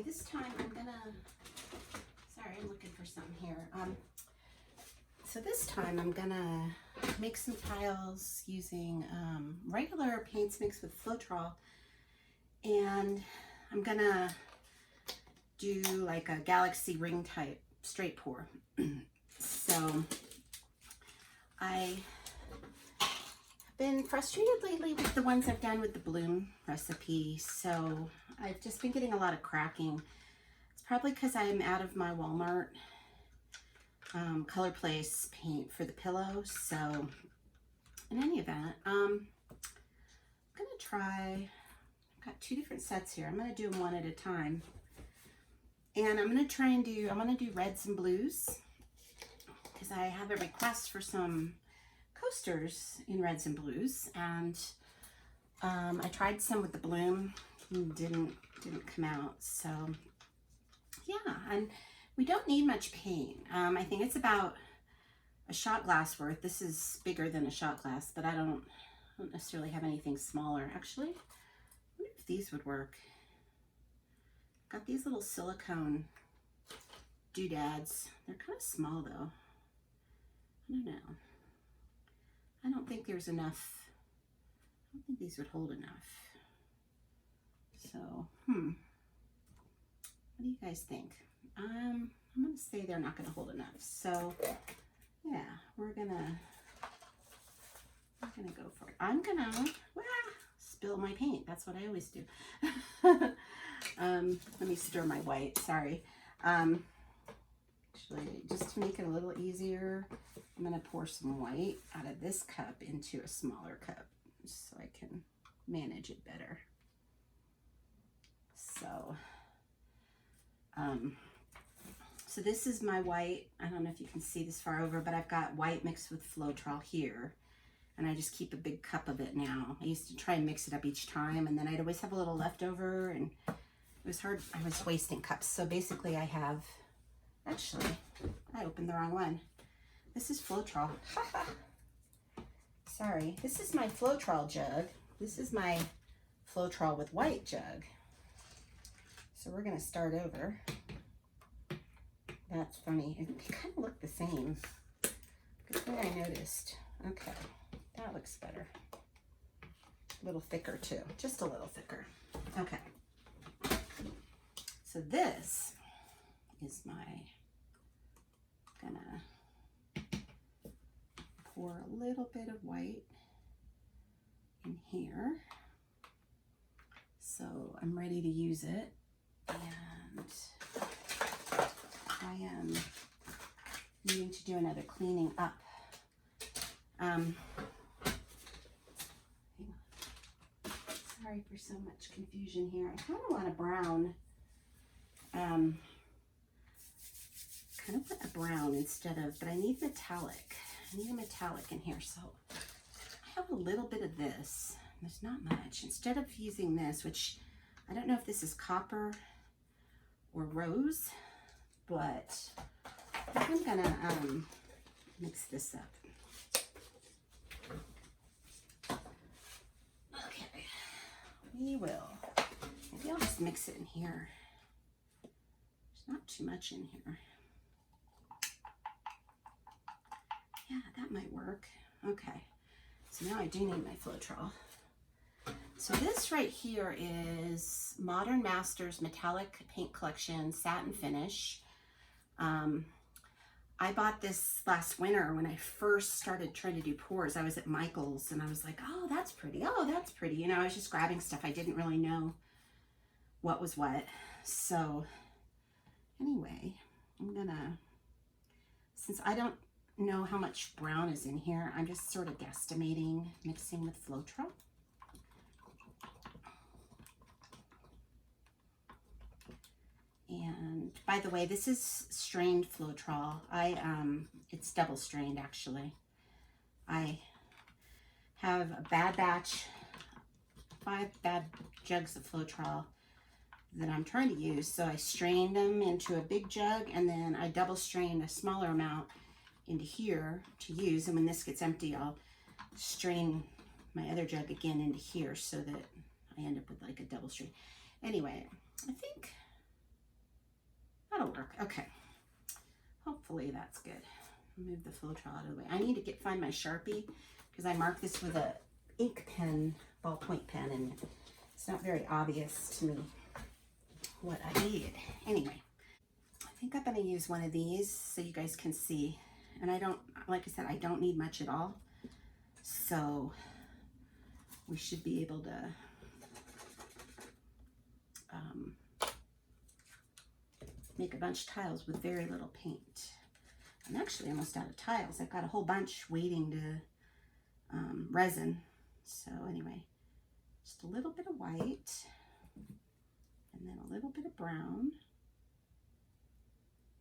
Okay, this time I'm gonna, sorry, I'm looking for something here. So this time I'm gonna make some tiles using regular paints mixed with Floetrol, and I'm gonna do like a galaxy ring type straight pour. So I have been frustrated lately with the ones I've done with the bloom recipe, so I've just been getting a lot of cracking. It's probably because I'm out of my Walmart Color Place paint for the pillow. So in any event, I'm gonna try, I've got two different sets here. I'm gonna do them one at a time. And I'm gonna try and do, I'm gonna do reds and blues because I have a request for some coasters in reds and blues. And I tried some with the bloom, didn't come out. So yeah, and we don't need much paint. I think it's about a shot glass worth. This is bigger than a shot glass, but I don't necessarily have anything smaller. Actually, I wonder if these would work. Got these little silicone doodads. They're kind of small though. I don't know. I don't think there's enough. I don't think these would hold enough. So, what do you guys think? I'm gonna say they're not gonna hold enough. So, yeah, we're gonna go for it. I'm gonna spill my paint. That's what I always do. Let me stir my white. Sorry. Actually, just to make it a little easier, I'm gonna pour some white out of this cup into a smaller cup so I can manage it better. So, so this is my white. I don't know if you can see this far over, but I've got white mixed with Floetrol here. And I just keep a big cup of it now. I used to try and mix it up each time, and then I'd always have a little left over, and it was hard. I was wasting cups. So basically I have, actually, I opened the wrong one. This is Floetrol. Sorry, this is my Floetrol jug. This is my Floetrol with white jug. So we're gonna start over. That's funny. They kind of look the same. Good thing I noticed. Okay, that looks better. A little thicker too, just a little thicker. Okay. So this is my, gonna pour a little bit of white in here. So I'm ready to use it. And I am needing to do another cleaning up. Sorry for so much confusion here. I kind of want a brown, kind of want a brown instead of, but I need metallic. I need a metallic in here. So I have a little bit of this. There's not much. Instead of using this, which I don't know if this is copper or rose, but I think I'm gonna mix this up. Okay, we will. Maybe I'll just mix it in here. There's not too much in here. Yeah, that might work. Okay, so now I do need my Floetrol. So this right here is Modern Masters Metallic Paint Collection Satin Finish. I bought this last winter when I first started trying to do pours. I was at Michael's and I was like, oh, that's pretty. Oh, that's pretty. You know, I was just grabbing stuff. I didn't really know what was what. So anyway, I'm gonna, since I don't know how much brown is in here, I'm just sort of guesstimating mixing with Floetrol. And by the way, this is strained Floetrol. It's double strained actually. I have a bad batch, 5 bad jugs of Floetrol that I'm trying to use. So I strained them into a big jug, and then I double strained a smaller amount into here to use. And when this gets empty, I'll strain my other jug again into here so that I end up with like a double strain. Anyway, I think That'll work. Okay. Hopefully that's good. Move the Floetrol out of the way. I need to find my Sharpie because I marked this with a ink pen, ballpoint pen, and it's not very obvious to me what I need. Anyway, I think I'm going to use one of these so you guys can see. And I don't, like I said, I don't need much at all. So we should be able to make a bunch of tiles with very little paint. I'm actually almost out of tiles. I've got a whole bunch waiting to resin. So anyway, just a little bit of white and then a little bit of brown.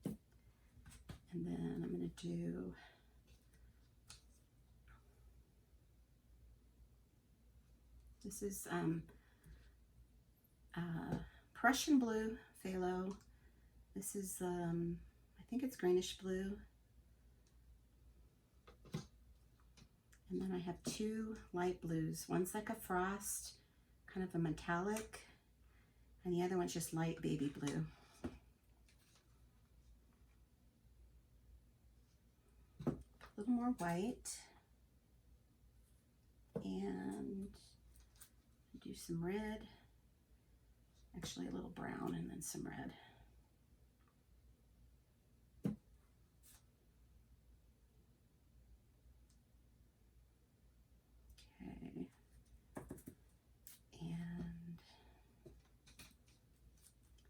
And then I'm going to do this is Prussian blue phthalo. This is I think it's greenish blue. And then I have two light blues. One's like a frost, kind of a metallic, and the other one's just light baby blue. A little more white. And do some red. Actually a little brown and then some red. Okay. And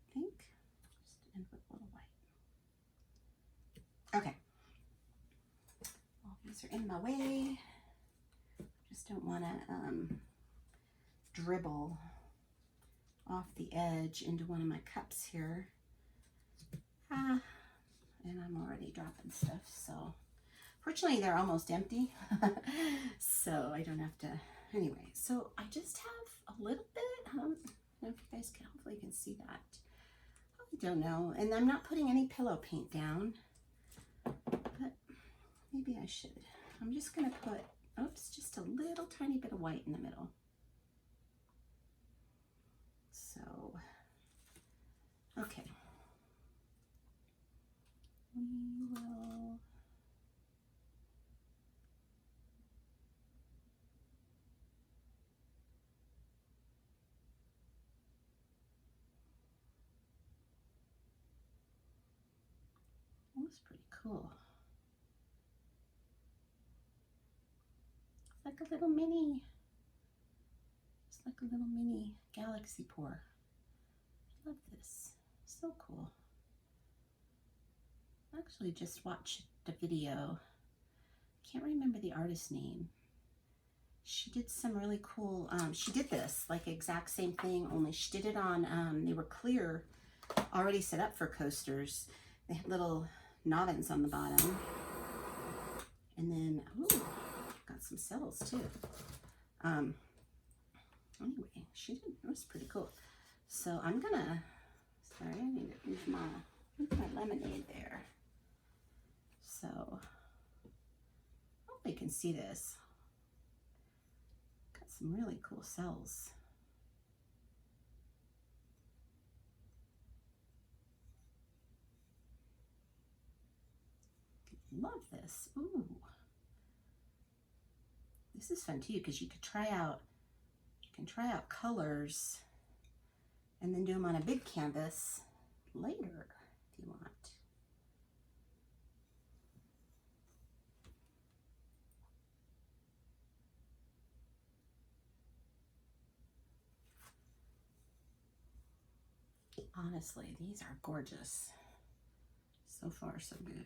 I think just end with a little white. Okay. All these are in my way. Just don't want to dribble off the edge into one of my cups here. And I'm already dropping stuff, so fortunately they're almost empty. So I don't have to, anyway. So I just have a little bit, I don't know if you guys can, hopefully you can see that. I don't know, and I'm not putting any pillow paint down, but maybe I should. I'm just gonna put, oops, just a little tiny bit of white in the middle. So, okay. We will that was pretty cool. It's like a little mini, it's like a little mini galaxy pour. I love this. So cool. I actually just watched the video. Can't remember the artist's name. She did some really cool, she did this, like exact same thing, only she did it on, they were clear, already set up for coasters. They had little noggins on the bottom. And then, ooh, got some cells too. Anyway, she did, it was pretty cool. So I'm gonna, sorry, I need to move my lemonade there. So, hope you can see this. Got some really cool cells. Love this. Ooh. This is fun too, because you can try out colors and then do them on a big canvas later if you want. Honestly, these are gorgeous. So far, so good.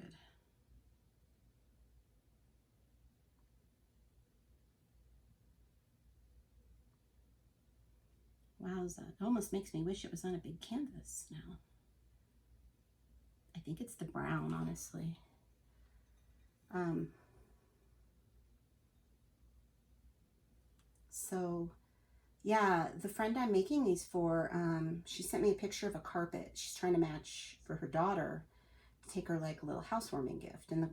Wowza, it almost makes me wish it was on a big canvas now. I think it's the brown, honestly. So yeah, the friend I'm making these for, she sent me a picture of a carpet. She's trying to match for her daughter to take her like a little housewarming gift. And the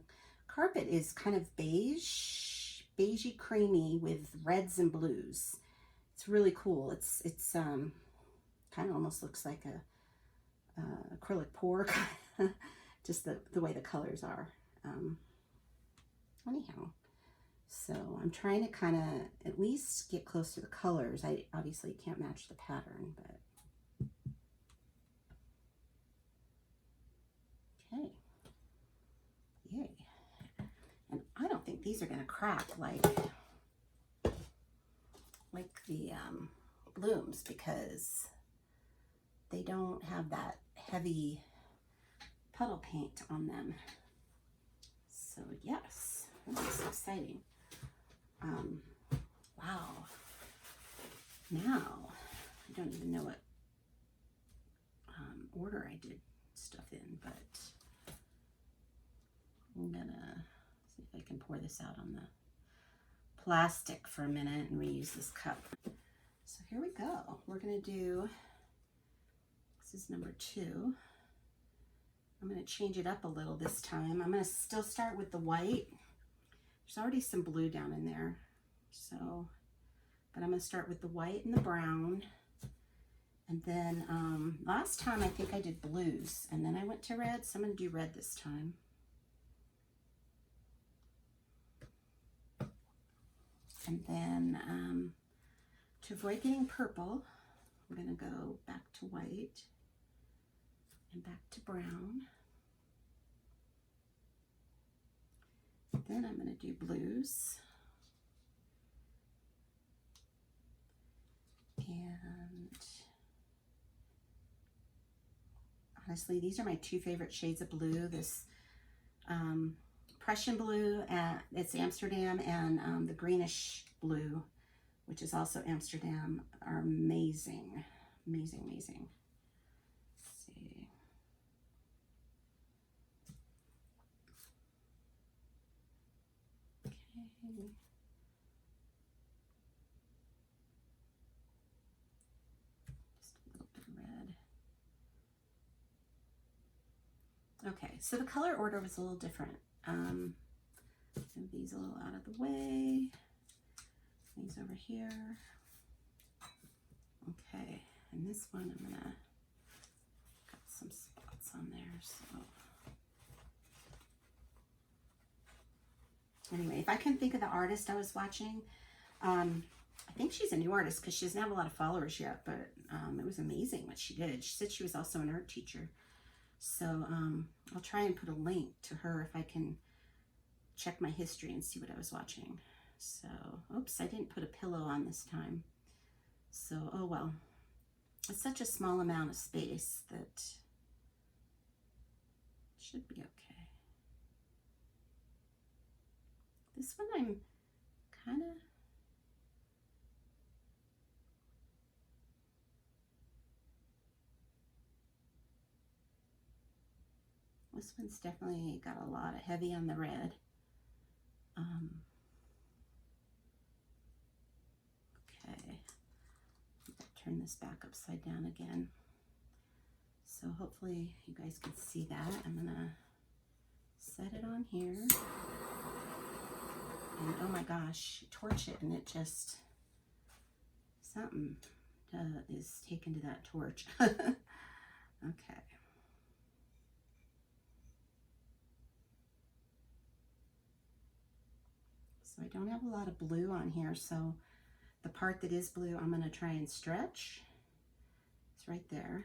carpet is kind of beigey creamy with reds and blues. It's really cool. It's kind of almost looks like acrylic pour, just the way the colors are. Anyhow, so I'm trying to kind of at least get close to the colors. I obviously can't match the pattern, but okay, yay. And I don't think these are going to crack like the blooms, because they don't have that heavy puddle paint on them. So yes, this is exciting. Wow. Now, I don't even know what order I did stuff in, but I'm gonna see if I can pour this out on the plastic for a minute and reuse this cup. So here we go. We're gonna do, this is number 2. I'm gonna change it up a little this time. I'm gonna still start with the white. There's already some blue down in there, so, but I'm gonna start with the white and the brown. And then last time I think I did blues, and then I went to red, so I'm gonna do red this time. And then to avoid getting purple, I'm gonna go back to white and back to brown. Then I'm gonna do blues. And honestly, these are my 2 favorite shades of blue. This Prussian blue, it's Amsterdam, and the greenish blue, which is also Amsterdam, are amazing, amazing, amazing. Let's see. Okay. Just a little bit of red. Okay, so the color order was a little different. Move these a little out of the way. These over here. Okay, and this one I'm gonna got some spots on there. So anyway, if I can think of the artist I was watching, I think she's a new artist because she doesn't have a lot of followers yet, but it was amazing what she did. She said she was also an art teacher. So I'll try and put a link to her if I can check my history and see what I was watching. So, oops, I didn't put a pillow on this time. So, oh well. It's such a small amount of space that it should be okay. This one I'm kind of, this one's definitely got a lot of heavy on the red. Okay, turn this back upside down again. So hopefully you guys can see that. I'm gonna set it on here. And oh my gosh, torch it and it just, something is taken to that torch. Okay. So I don't have a lot of blue on here, so the part that is blue, I'm going to try and stretch. It's right there.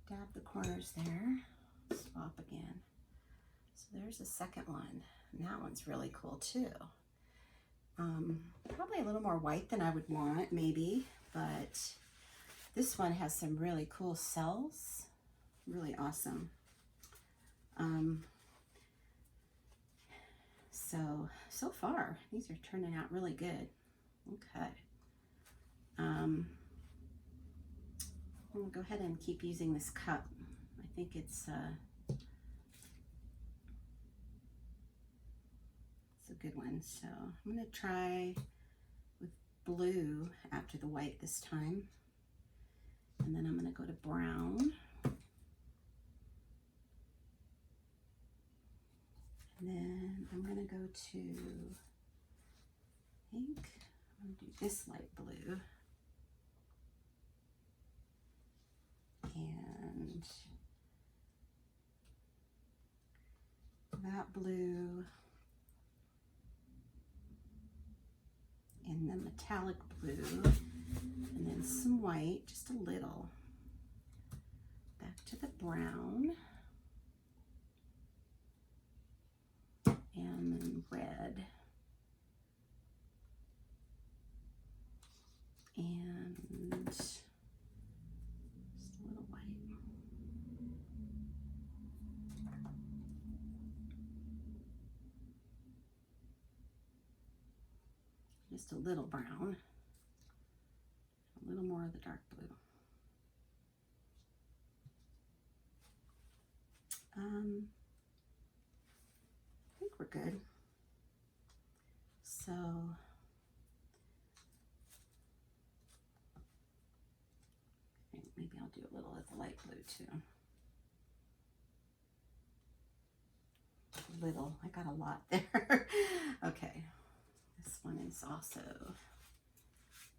Dab the corners there, swap again. So there's the second one. And that one's really cool too. Probably a little more white than I would want, maybe, but this one has some really cool cells. Really awesome. So far, these are turning out really good. Okay. I'm gonna go ahead and keep using this cup. I think it's a good one. So I'm gonna try with blue after the white this time. And then I'm gonna go to brown. And then I'm gonna go to, I think I'm gonna do this light blue. And that blue. And the metallic blue. And then some white, just a little. Back to the brown. And then red. And just a little white. Just a little brown. A little more of the dark blue. I think we're good. So I think maybe I'll do a little of the light blue too. A little, I got a lot there. Okay, this one is also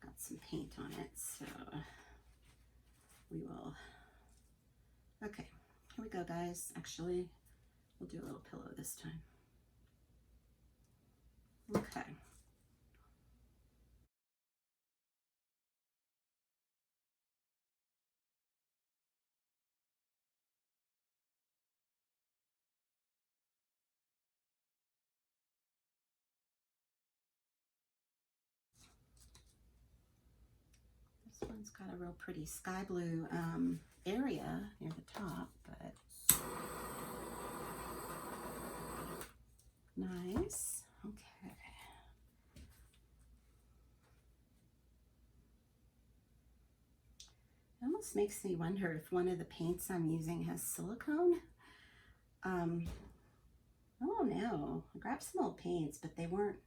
got some paint on it, so we will, okay, here we go guys. Actually, we'll do a little pillow this time. Okay. This one's got a real pretty sky blue area near the top, but nice. Okay. It almost makes me wonder if one of the paints I'm using has silicone. I don't know. I grabbed some old paints, but they weren't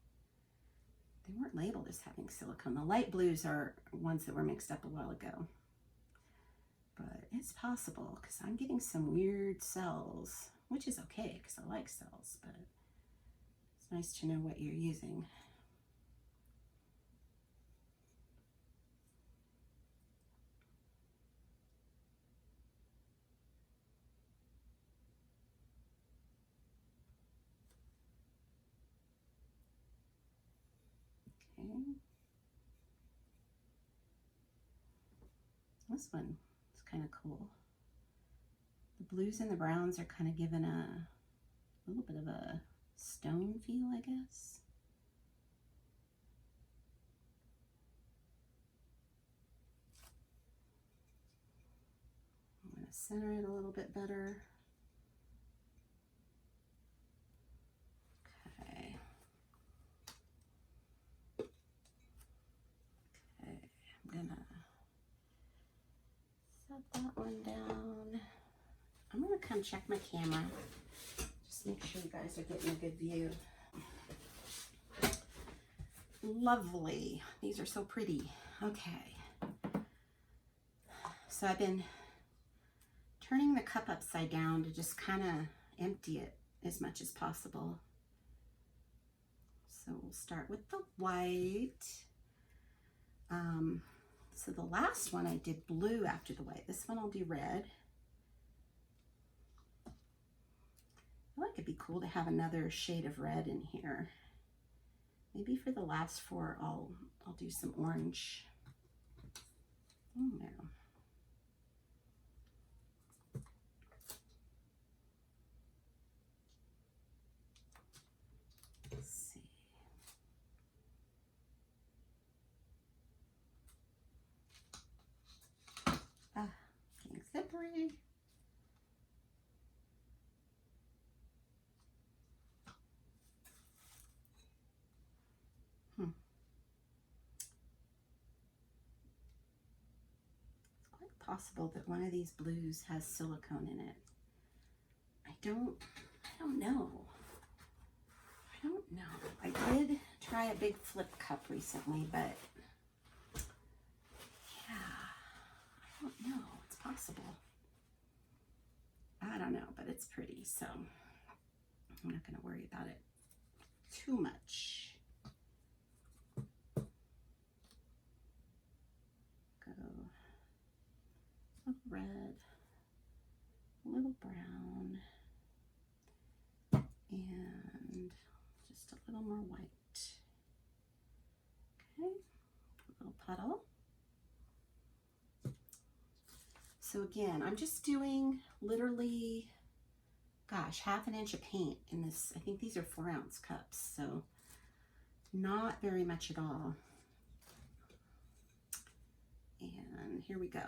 labeled as having silicone. The light blues are ones that were mixed up a while ago. But it's possible because I'm getting some weird cells, which is okay because I like cells, but it's nice to know what you're using. Okay. This one is kind of cool. The blues and the browns are kind of given a little bit of a stone feel, I guess. I'm going to center it a little bit better. Okay. Okay, I'm going to set that one down. I'm going to come check my camera. Just make sure you guys are getting a good view. Lovely. These are so pretty. Okay. So I've been turning the cup upside down to just kind of empty it as much as possible. So we'll start with the white. So the last one I did blue after the white. This one I'll do red. I feel like it'd be cool to have another shade of red in here. Maybe for the last four, I'll do some orange. Oh no. Let's see. Ah, getting slippery. possible that one of these blues has silicone in it. I don't know. I don't know. I did try a big flip cup recently, but yeah, I don't know. It's possible. I don't know, but it's pretty, so I'm not going to worry about it too much. Go a little red, a little brown, and just a little more white. Okay, a little puddle. So again, I'm just doing literally, gosh, half an inch of paint in this. I think these are 4-ounce cups, so not very much at all. And here we go.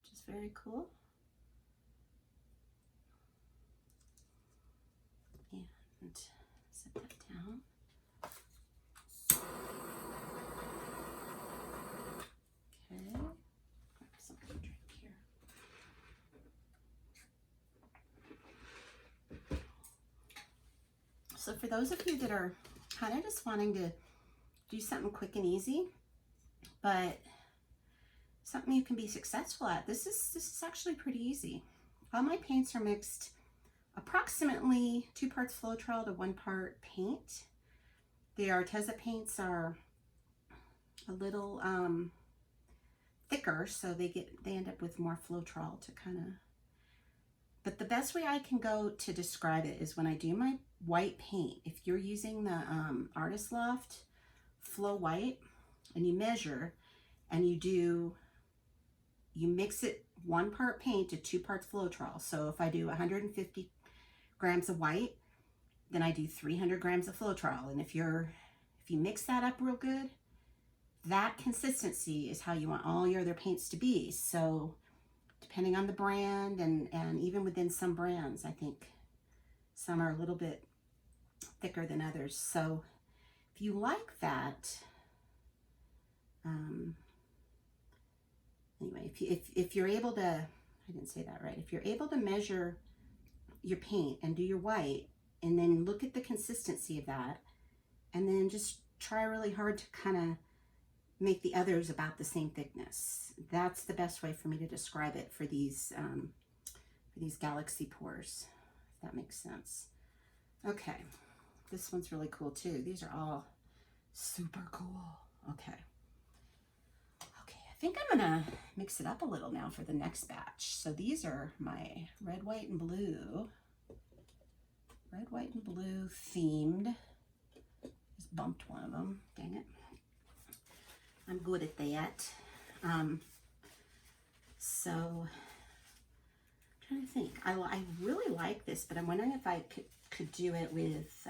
Which is very cool. And set that down. Okay, grab something to drink here. So for those of you that are kind of just wanting to do something quick and easy, but something you can be successful at, this is actually pretty easy. All my paints are mixed approximately 2 parts Floetrol to 1 part paint. The Arteza paints are a little thicker, so they end up with more Floetrol to kind of. But the best way I can go to describe it is when I do my white paint. If you're using the Artist Loft Flow White and you measure and you mix it 1 part paint to 2 parts Floetrol. So if I do 150 grams of white, then I do 300 grams of Floetrol. And if you mix that up real good, that consistency is how you want all your other paints to be. So depending on the brand and even within some brands, I think some are a little bit thicker than others. So if you like that, anyway, if you're able to, I didn't say that right. If you're able to measure your paint and do your white and then look at the consistency of that and then just try really hard to kind of make the others about the same thickness. That's the best way for me to describe it for these galaxy pours, if that makes sense. Okay, this one's really cool too. These are all super cool. Okay, I think I'm gonna mix it up a little now for the next batch. So these are my red, white, and blue. Red, white, and blue themed. Just bumped one of them, dang it. I'm good at that. So I'm trying to think. I really like this, but I'm wondering if I could do it with,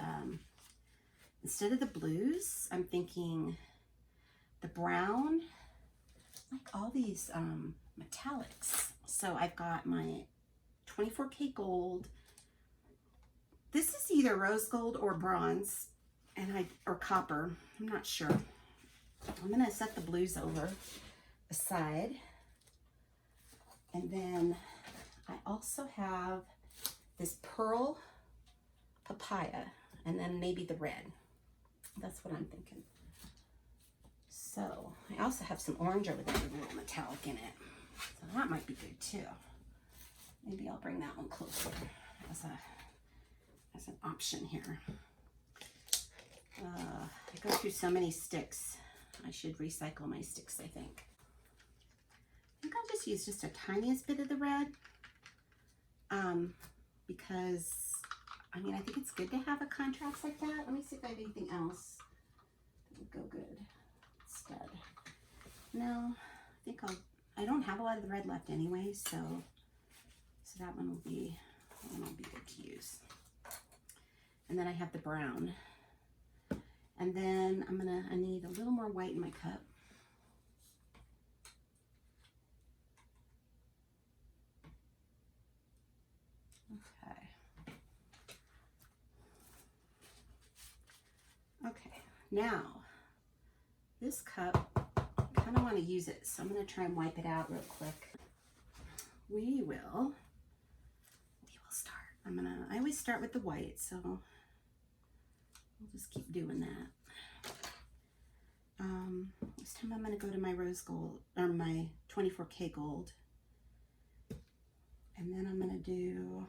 instead of the blues, I'm thinking the brown, like all these metallics. So I've got my 24K gold. This is either rose gold or bronze, or copper. I'm not sure. I'm gonna set the blues over aside. And then I also have this pearl papaya, and then maybe the red. That's what I'm thinking. So I also have some orange over there with a little metallic in it. So that might be good too. Maybe I'll bring that one closer as an option here. I go through so many sticks. I should recycle my sticks, I think. I think I'll just use just a tiniest bit of the red, because, I mean, I think it's good to have a contrast like that. Let me see if I have anything else that would go good instead. No, I don't have a lot of the red left anyway, so that one will be good to use. And then I have the brown. And then I need a little more white in my cup. now this cup, I kind of want to use it, so I'm going to try and wipe it out real quick. We will start. I always start with the white, so we'll just keep doing that. This time I'm going to go to my rose gold, or my 24K gold. And then I'm going to do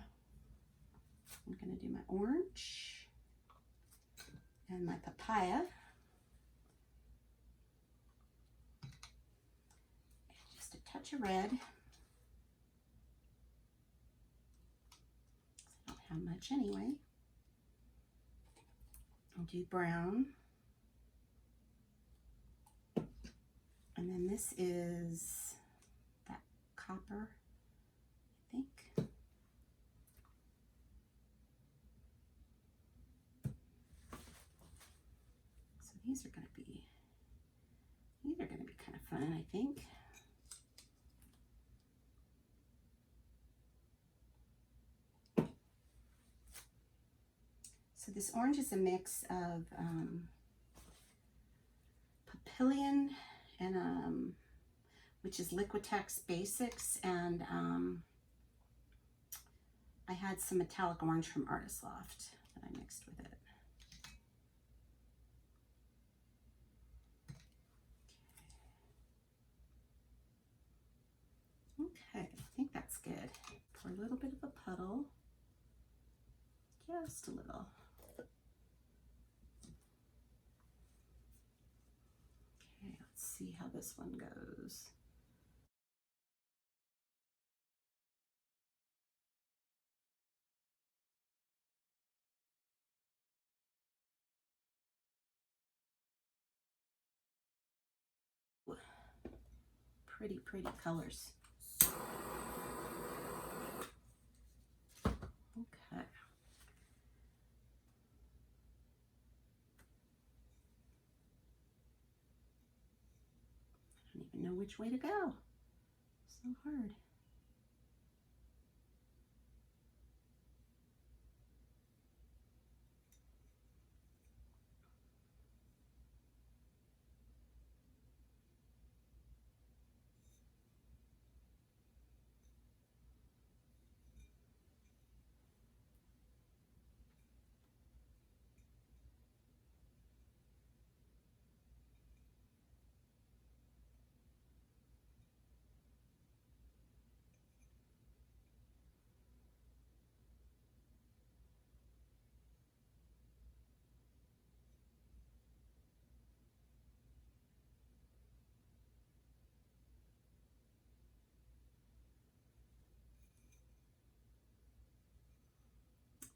my orange and my papaya. And just a touch of red. I don't have much anyway. I'll do brown. And then this is that copper, I think. So these are going to be kind of fun, I think. So this orange is a mix of Papaya and which is Liquitex Basics, and I had some metallic orange from Artist Loft that I mixed with it. Okay, I think that's good. Pour a little bit of a puddle, just a little. Okay, let's see how this one goes. Pretty colors. Okay. I don't even know which way to go. So hard.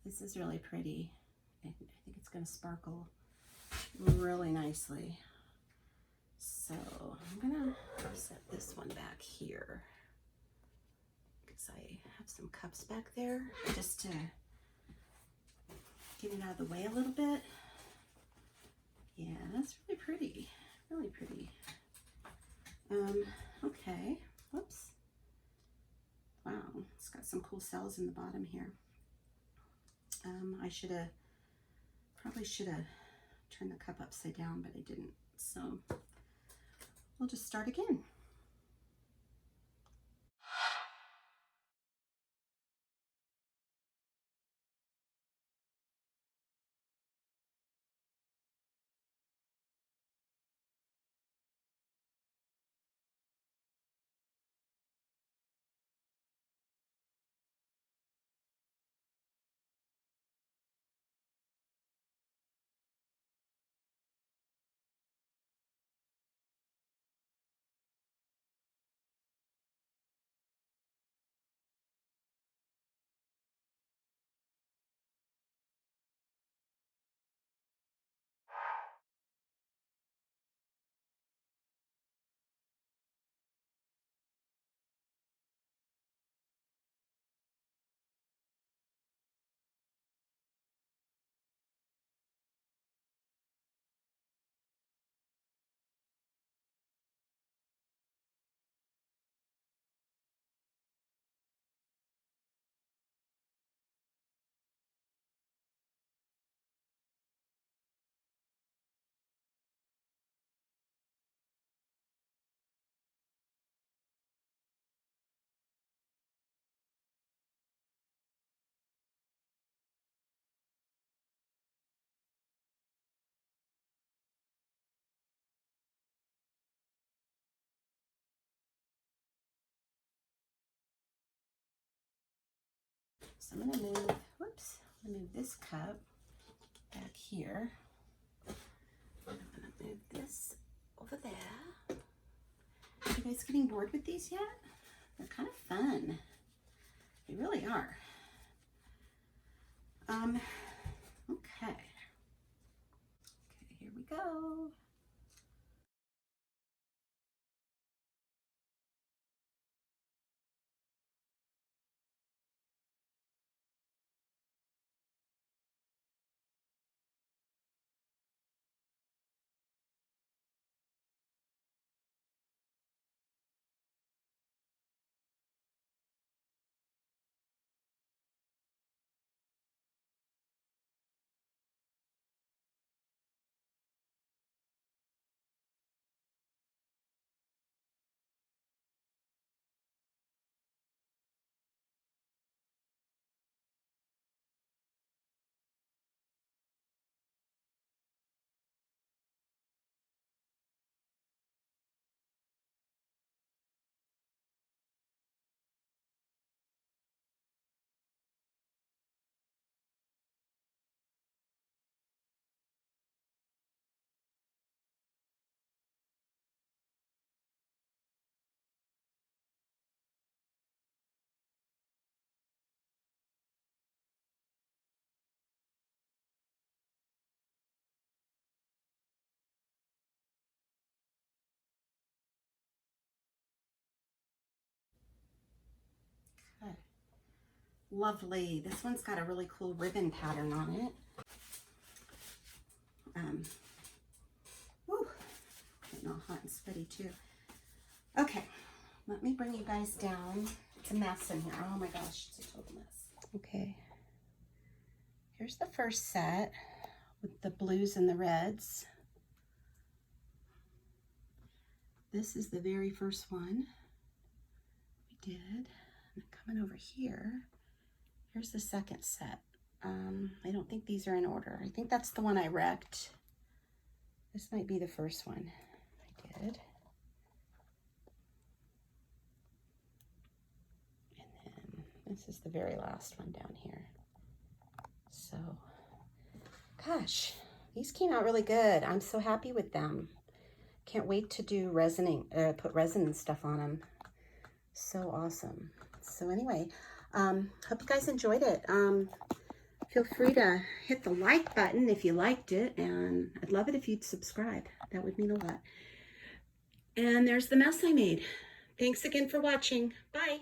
This is really pretty. I think it's going to sparkle really nicely. So I'm going to set this one back here because I have some cups back there just to get it out of the way a little bit. Yeah, that's really pretty. Really pretty. Okay. Whoops. Wow, it's got some cool cells in the bottom here. I probably should have turned the cup upside down, but I didn't. So we'll just start again. So I'm gonna move, whoops, I'm gonna move this cup back here. I'm gonna move this over there. Are you guys getting bored with these yet? They're kind of fun. They really are. Okay. Okay, here we go. Okay. Lovely. This one's got a really cool ribbon pattern on it. Woo, getting all hot and sweaty too. Okay, let me bring you guys down. It's a mess in here. Oh my gosh, it's a total mess. Okay, here's the first set with the blues and the reds. This is the very first one we did. And coming over here, here's the second set. I don't think these are in order. I think that's the one I wrecked. This might be the first one I did. And then this is the very last one down here. So, gosh, these came out really good. I'm so happy with them. Can't wait to do put resin and stuff on them. So awesome. So anyway, hope you guys enjoyed it. Feel free to hit the like button if you liked it, and I'd love it if you'd subscribe. That would mean a lot. And there's the mess I made. Thanks again for watching. Bye.